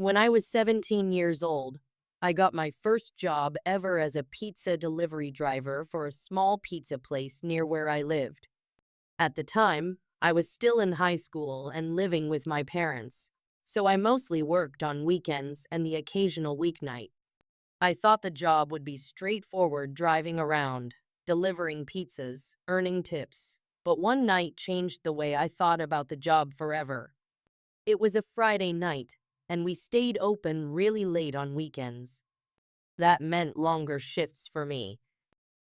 When I was 17 years old, I got my first job ever as a pizza delivery driver for a small pizza place near where I lived. At the time, I was still in high school and living with my parents, so I mostly worked on weekends and the occasional weeknight. I thought the job would be straightforward driving around, delivering pizzas, earning tips, but one night changed the way I thought about the job forever. It was a Friday night, and we stayed open really late on weekends. That meant longer shifts for me.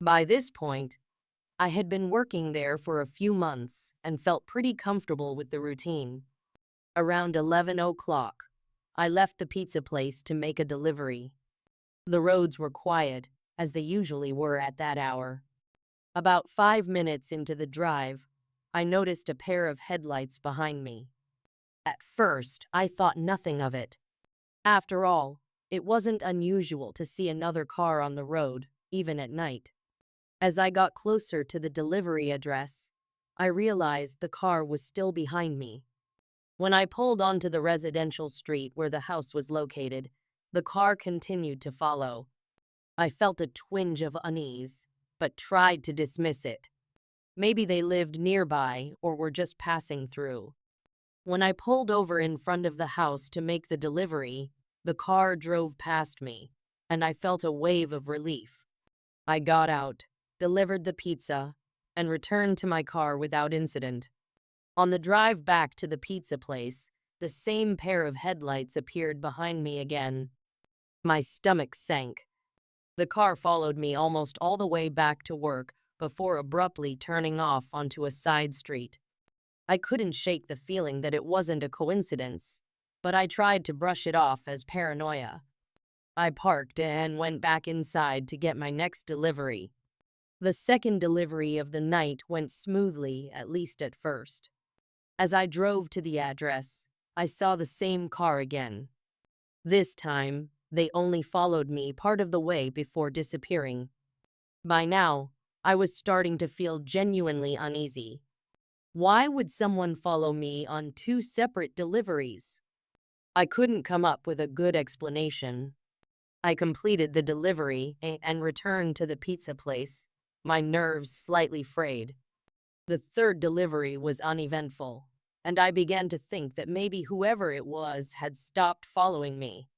By this point, I had been working there for a few months and felt pretty comfortable with the routine. Around 11 o'clock, I left the pizza place to make a delivery. The roads were quiet, as they usually were at that hour. About 5 minutes into the drive, I noticed a pair of headlights behind me. At first, I thought nothing of it. After all, it wasn't unusual to see another car on the road, even at night. As I got closer to the delivery address, I realized the car was still behind me. When I pulled onto the residential street where the house was located, the car continued to follow. I felt a twinge of unease, but tried to dismiss it. Maybe they lived nearby or were just passing through. When I pulled over in front of the house to make the delivery, the car drove past me, and I felt a wave of relief. I got out, delivered the pizza, and returned to my car without incident. On the drive back to the pizza place, the same pair of headlights appeared behind me again. My stomach sank. The car followed me almost all the way back to work before abruptly turning off onto a side street. I couldn't shake the feeling that it wasn't a coincidence, but I tried to brush it off as paranoia. I parked and went back inside to get my next delivery. The second delivery of the night went smoothly, at least at first. As I drove to the address, I saw the same car again. This time, they only followed me part of the way before disappearing. By now, I was starting to feel genuinely uneasy. Why would someone follow me on two separate deliveries? I couldn't come up with a good explanation. I completed the delivery and returned to the pizza place, my nerves slightly frayed. The third delivery was uneventful, and I began to think that maybe whoever it was had stopped following me.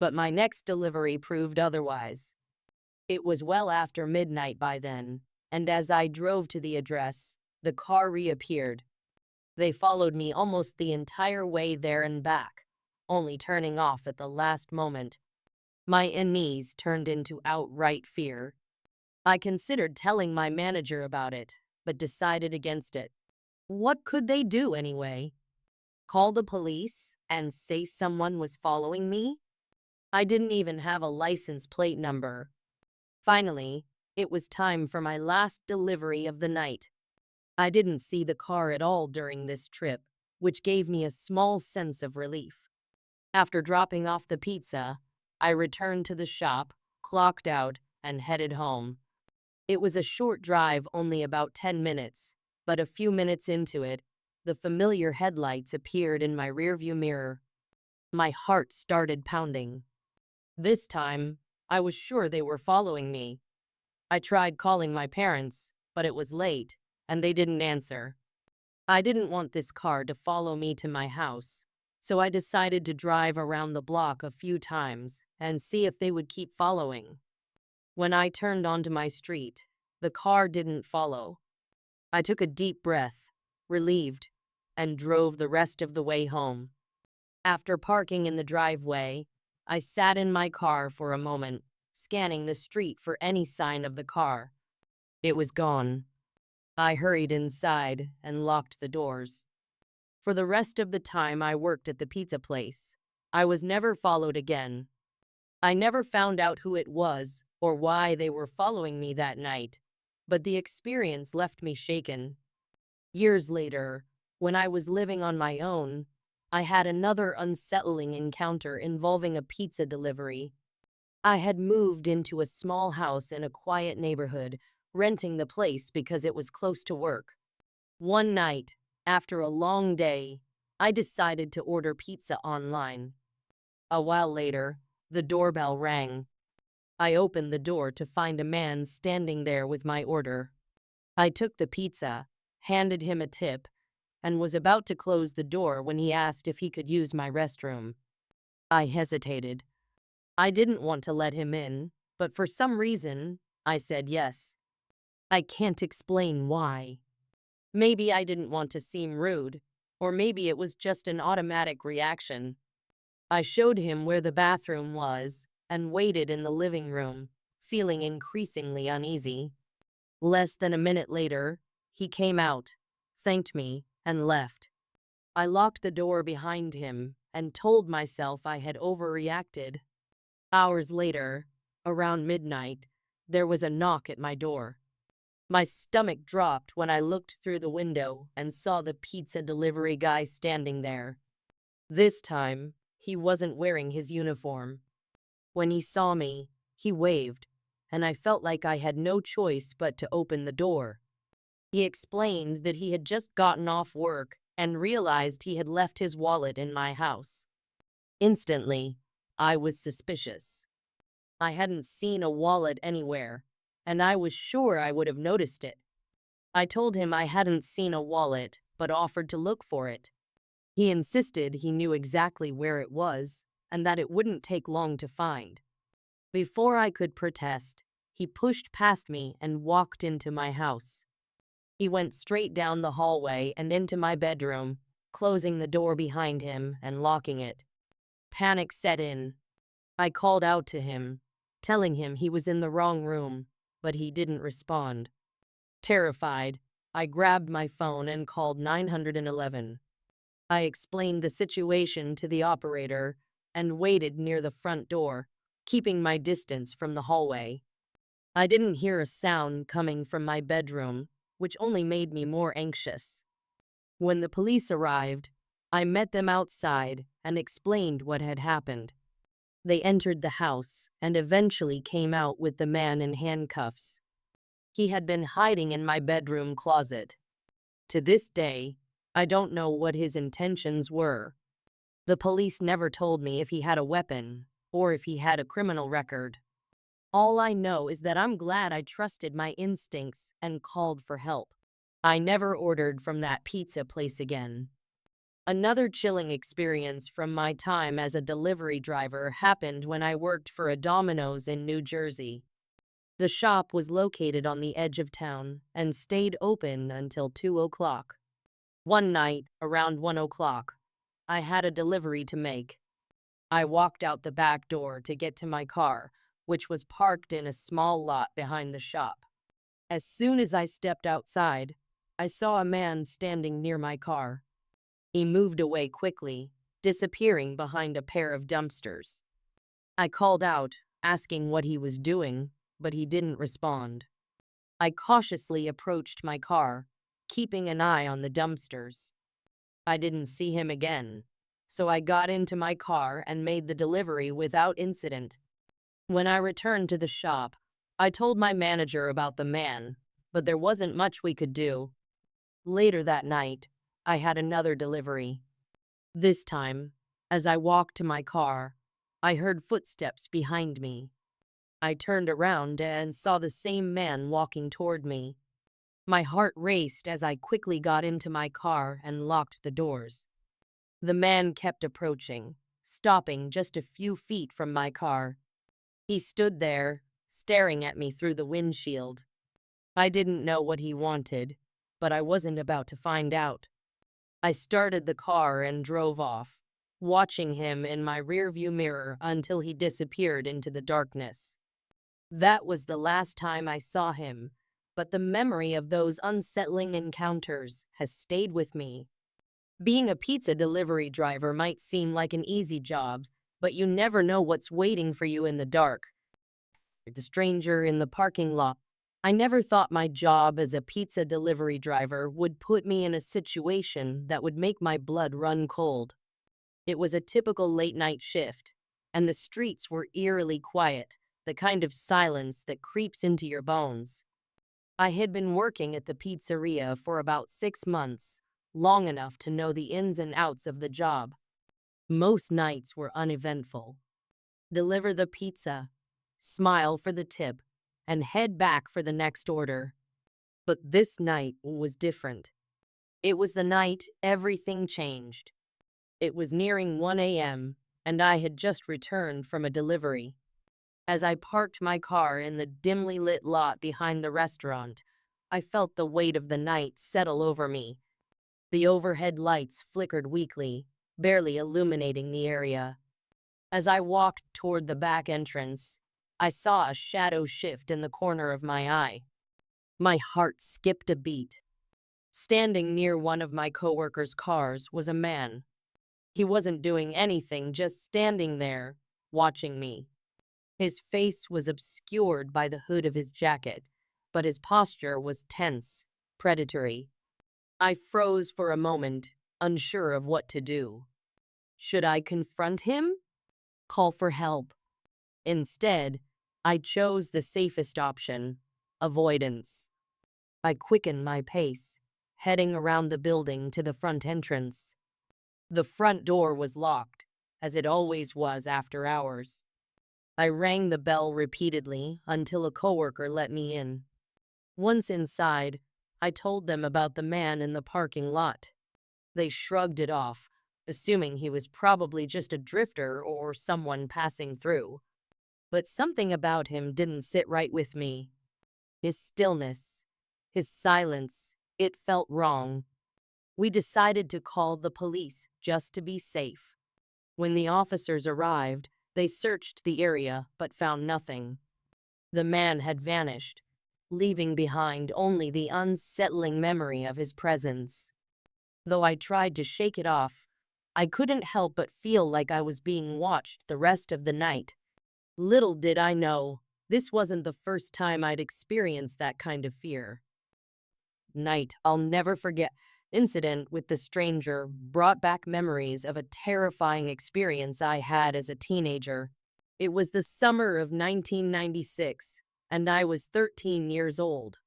But my next delivery proved otherwise. It was well after midnight by then, and as I drove to the address, the car reappeared. They followed me almost the entire way there and back, only turning off at the last moment. My unease turned into outright fear. I considered telling my manager about it, but decided against it. What could they do anyway? Call the police and say someone was following me? I didn't even have a license plate number. Finally, it was time for my last delivery of the night. I didn't see the car at all during this trip, which gave me a small sense of relief. After dropping off the pizza, I returned to the shop, clocked out, and headed home. It was a short drive, only about 10 minutes, but a few minutes into it, the familiar headlights appeared in my rearview mirror. My heart started pounding. This time, I was sure they were following me. I tried calling my parents, but it was late, and they didn't answer. I didn't want this car to follow me to my house, so I decided to drive around the block a few times and see if they would keep following. When I turned onto my street, the car didn't follow. I took a deep breath, relieved, and drove the rest of the way home. After parking in the driveway, I sat in my car for a moment, scanning the street for any sign of the car. It was gone. I hurried inside and locked the doors. For the rest of the time I worked at the pizza place, I was never followed again. I never found out who it was or why they were following me that night, but the experience left me shaken. Years later, when I was living on my own, I had another unsettling encounter involving a pizza delivery. I had moved into a small house in a quiet neighborhood, renting the place because it was close to work. One night, after a long day, I decided to order pizza online. A while later, the doorbell rang. I opened the door to find a man standing there with my order. I took the pizza, handed him a tip, and was about to close the door when he asked if he could use my restroom. I hesitated. I didn't want to let him in, but for some reason, I said yes. I can't explain why. Maybe I didn't want to seem rude, or maybe it was just an automatic reaction. I showed him where the bathroom was and waited in the living room, feeling increasingly uneasy. Less than a minute later, he came out, thanked me, and left. I locked the door behind him and told myself I had overreacted. Hours later, around midnight, there was a knock at my door. My stomach dropped when I looked through the window and saw the pizza delivery guy standing there. This time, he wasn't wearing his uniform. When he saw me, he waved, and I felt like I had no choice but to open the door. He explained that he had just gotten off work and realized he had left his wallet in my house. Instantly, I was suspicious. I hadn't seen a wallet anywhere, and I was sure I would have noticed it. I told him I hadn't seen a wallet, but offered to look for it. He insisted he knew exactly where it was, and that it wouldn't take long to find. Before I could protest, he pushed past me and walked into my house. He went straight down the hallway and into my bedroom, closing the door behind him and locking it. Panic set in. I called out to him, telling him he was in the wrong room, but he didn't respond. Terrified, I grabbed my phone and called 911. I explained the situation to the operator and waited near the front door, keeping my distance from the hallway. I didn't hear a sound coming from my bedroom, which only made me more anxious. When the police arrived, I met them outside and explained what had happened. They entered the house and eventually came out with the man in handcuffs. He had been hiding in my bedroom closet. To this day, I don't know what his intentions were. The police never told me if he had a weapon or if he had a criminal record. All I know is that I'm glad I trusted my instincts and called for help. I never ordered from that pizza place again. Another chilling experience from my time as a delivery driver happened when I worked for a Domino's in New Jersey. The shop was located on the edge of town and stayed open until 2 o'clock. One night, around 1 o'clock, I had a delivery to make. I walked out the back door to get to my car, which was parked in a small lot behind the shop. As soon as I stepped outside, I saw a man standing near my car. He moved away quickly, disappearing behind a pair of dumpsters. I called out, asking what he was doing, but he didn't respond. I cautiously approached my car, keeping an eye on the dumpsters. I didn't see him again, so I got into my car and made the delivery without incident. When I returned to the shop, I told my manager about the man, but there wasn't much we could do. Later that night, I had another delivery. This time, as I walked to my car, I heard footsteps behind me. I turned around and saw the same man walking toward me. My heart raced as I quickly got into my car and locked the doors. The man kept approaching, stopping just a few feet from my car. He stood there, staring at me through the windshield. I didn't know what he wanted, but I wasn't about to find out. I started the car and drove off, watching him in my rearview mirror until he disappeared into the darkness. That was the last time I saw him, but the memory of those unsettling encounters has stayed with me. Being a pizza delivery driver might seem like an easy job, but you never know what's waiting for you in the dark. The stranger in the parking lot. I never thought my job as a pizza delivery driver would put me in a situation that would make my blood run cold. It was a typical late-night shift, and the streets were eerily quiet, the kind of silence that creeps into your bones. I had been working at the pizzeria for about 6 months, long enough to know the ins and outs of the job. Most nights were uneventful. Deliver the pizza, smile for the tip, and head back for the next order. But this night was different. It was the night everything changed. It was nearing 1 a.m., and I had just returned from a delivery. As I parked my car in the dimly lit lot behind the restaurant, I felt the weight of the night settle over me. The overhead lights flickered weakly, barely illuminating the area. As I walked toward the back entrance, I saw a shadow shift in the corner of my eye. My heart skipped a beat. Standing near one of my coworkers' cars was a man. He wasn't doing anything, just standing there, watching me. His face was obscured by the hood of his jacket, but his posture was tense, predatory. I froze for a moment, unsure of what to do. Should I confront him? Call for help? Instead, I chose the safest option, avoidance. I quickened my pace, heading around the building to the front entrance. The front door was locked, as it always was after hours. I rang the bell repeatedly until a coworker let me in. Once inside, I told them about the man in the parking lot. They shrugged it off, assuming he was probably just a drifter or someone passing through. But something about him didn't sit right with me. His stillness, his silence, it felt wrong. We decided to call the police just to be safe. When the officers arrived, they searched the area but found nothing. The man had vanished, leaving behind only the unsettling memory of his presence. Though I tried to shake it off, I couldn't help but feel like I was being watched the rest of the night. Little did I know, this wasn't the first time I'd experienced that kind of fear. Night I'll never forget. Incident with the stranger brought back memories of a terrifying experience I had as a teenager. It was the summer of 1996, and I was 13 years old.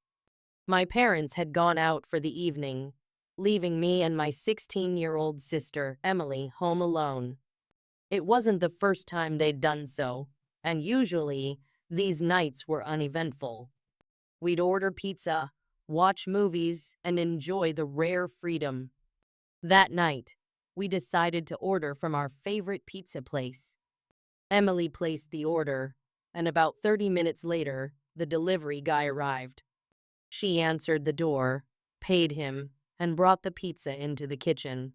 My parents had gone out for the evening, leaving me and my 16-year-old sister, Emily, home alone. It wasn't the first time they'd done so, and usually, these nights were uneventful. We'd order pizza, watch movies, and enjoy the rare freedom. That night, we decided to order from our favorite pizza place. Emily placed the order, and about 30 minutes later, the delivery guy arrived. She answered the door, paid him, and brought the pizza into the kitchen.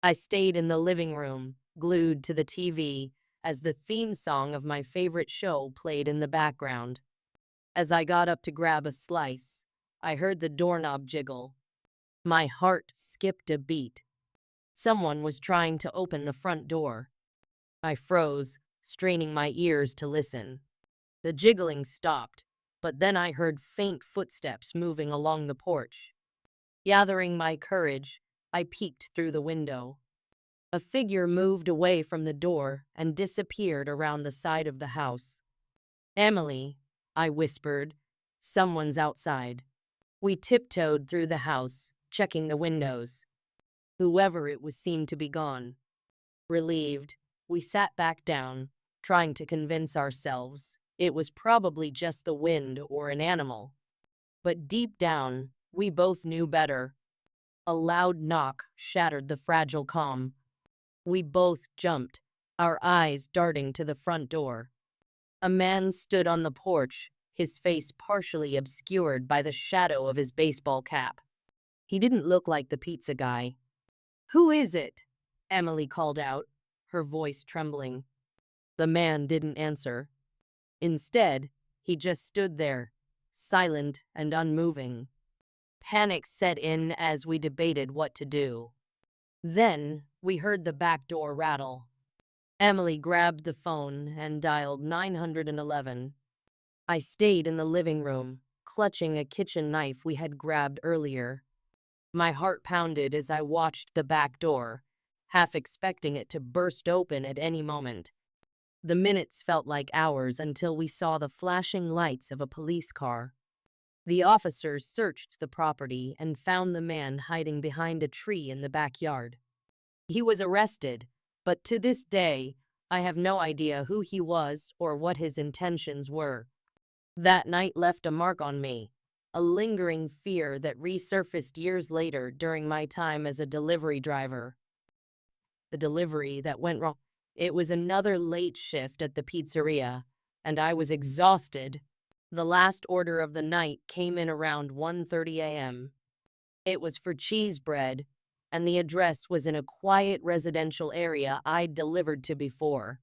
I stayed in the living room, glued to the TV, as the theme song of my favorite show played in the background. As I got up to grab a slice, I heard the doorknob jiggle. My heart skipped a beat. Someone was trying to open the front door. I froze, straining my ears to listen. The jiggling stopped, but then I heard faint footsteps moving along the porch. Gathering my courage, I peeked through the window. A figure moved away from the door and disappeared around the side of the house. "Emily," I whispered, "someone's outside." We tiptoed through the house, checking the windows. Whoever it was seemed to be gone. Relieved, we sat back down, trying to convince ourselves it was probably just the wind or an animal. But deep down, we both knew better. A loud knock shattered the fragile calm. We both jumped, our eyes darting to the front door. A man stood on the porch, his face partially obscured by the shadow of his baseball cap. He didn't look like the pizza guy. "Who is it?" Emily called out, her voice trembling. The man didn't answer. Instead, he just stood there, silent and unmoving. Panic set in as we debated what to do. Then, we heard the back door rattle. Emily grabbed the phone and dialed 911. I stayed in the living room, clutching a kitchen knife we had grabbed earlier. My heart pounded as I watched the back door, half expecting it to burst open at any moment. The minutes felt like hours until we saw the flashing lights of a police car. The officers searched the property and found the man hiding behind a tree in the backyard. He was arrested, But to this day, I have no idea who he was or what his intentions were. That night left a mark on me, a lingering fear that resurfaced years later during my time as a delivery driver. The delivery that went wrong. It was another late shift at the pizzeria, and I was exhausted. The last order of the night came in around 1:30 a.m. It was for cheese bread, and the address was in a quiet residential area I'd delivered to before.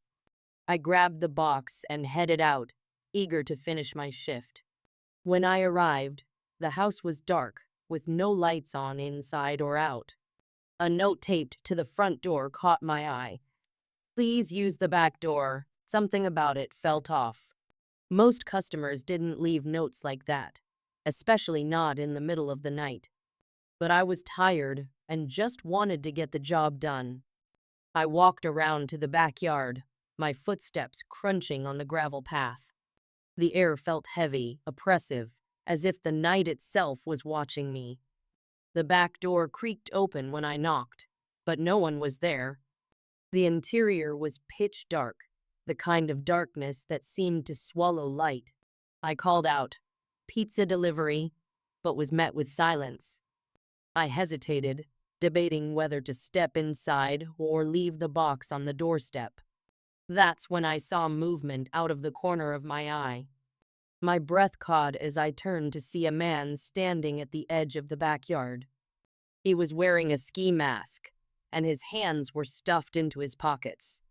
I grabbed the box and headed out, eager to finish my shift. When I arrived, the house was dark, with no lights on inside or out. A note taped to the front door caught my eye. "Please use the back door." Something about it felt off. Most customers didn't leave notes like that, especially not in the middle of the night. But I was tired and just wanted to get the job done. I walked around to the backyard, my footsteps crunching on the gravel path. The air felt heavy, oppressive, as if the night itself was watching me. The back door creaked open when I knocked, but no one was there. The interior was pitch dark, the kind of darkness that seemed to swallow light. I called out, "Pizza delivery," but was met with silence. I hesitated, debating whether to step inside or leave the box on the doorstep. That's when I saw movement out of the corner of my eye. My breath caught as I turned to see a man standing at the edge of the backyard. He was wearing a ski mask, and his hands were stuffed into his pockets.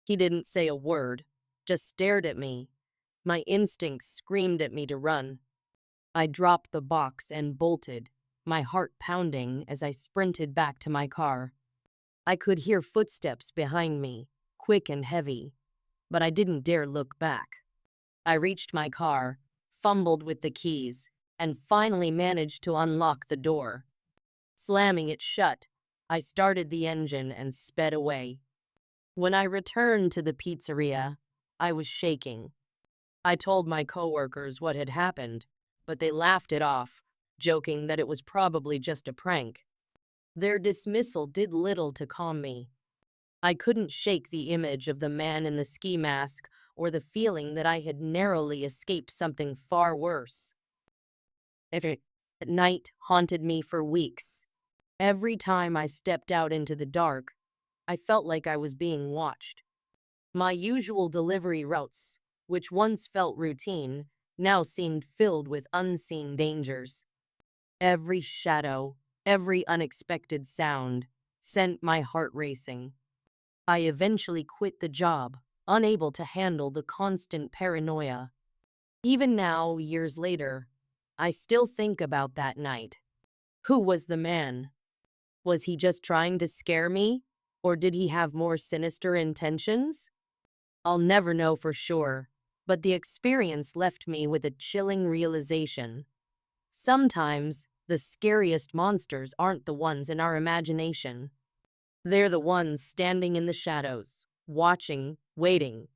He didn't say a word, just stared at me. My instincts screamed at me to run. I dropped the box and bolted, my heart pounding as I sprinted back to my car. I could hear footsteps behind me, quick and heavy, but I didn't dare look back. I reached my car, fumbled with the keys, and finally managed to unlock the door. Slamming it shut, I started the engine and sped away. When I returned to the pizzeria, I was shaking. I told my coworkers what had happened, but they laughed it off, joking that it was probably just a prank. Their dismissal did little to calm me. I couldn't shake the image of the man in the ski mask or the feeling that I had narrowly escaped something far worse. At night haunted me for weeks. Every time I stepped out into the dark, I felt like I was being watched. My usual delivery routes, which once felt routine, now seemed filled with unseen dangers. Every shadow, every unexpected sound, sent my heart racing. I eventually quit the job, unable to handle the constant paranoia. Even now, years later, I still think about that night. Who was the man? Was he just trying to scare me, or did he have more sinister intentions? I'll never know for sure, but the experience left me with a chilling realization. Sometimes, the scariest monsters aren't the ones in our imagination. They're the ones standing in the shadows, watching, waiting,